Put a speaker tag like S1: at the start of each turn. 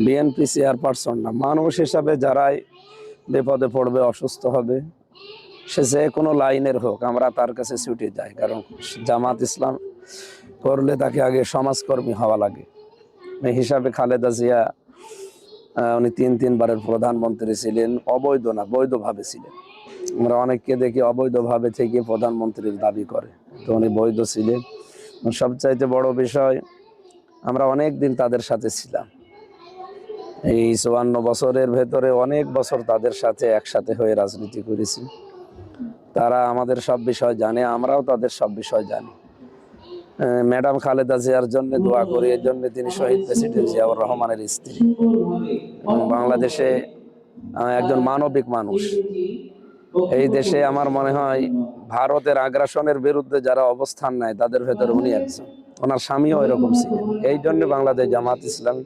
S1: BNP chairperson না, মানুষ হিসাবে যারাই বিপদে পড়বে, অসুস্থ হবে, সে যে কোনো লাইনের হোক, আমরা তার কাছে ছুটে যাই। কারণ জামাত ইসলাম করলে তাকে আগে সমাজকর্মী হওয়া লাগে। এই হিসাবে খালেদা জিয়া উনি তিনবারের প্রধানমন্ত্রী ছিলেন, অবৈধ না বৈধভাবে ছিলেন। আমরা অনেককে দেখি অবৈধভাবে থেকে প্রধানমন্ত্রীর দাবি করে, তো উনি বৈধ ছিলেন। সবচাইতে বড় বিষয়, আমরা অনেক দিন তাদের সাথে ছিলাম। এই ৫৪ বছরের ভেতরে অনেক বছর তাদের সাথে একসাথে হয়ে রাজনীতি করেছি। তারা আমাদের সব বিষয় জানে, আমরাও তাদের সব বিষয় জানি। ম্যাডাম খালেদা জিয়ার জন্য দোয়া করি, এর জন্য তিনি শহীদ প্রেসিডেন্ট জিয়াউর রহমানের স্ত্রী এবং বাংলাদেশে একজন মানবিক মানুষ। এই দেশে আমার মনে হয় ভারতের আগ্রাসনের বিরুদ্ধে যারা অবস্থান নেয় তাদের ভেতরে উনি একজন। ওনার স্বামীও এরকম ছিলেন। এই জন্য বাংলাদেশ জামাত ইসলামী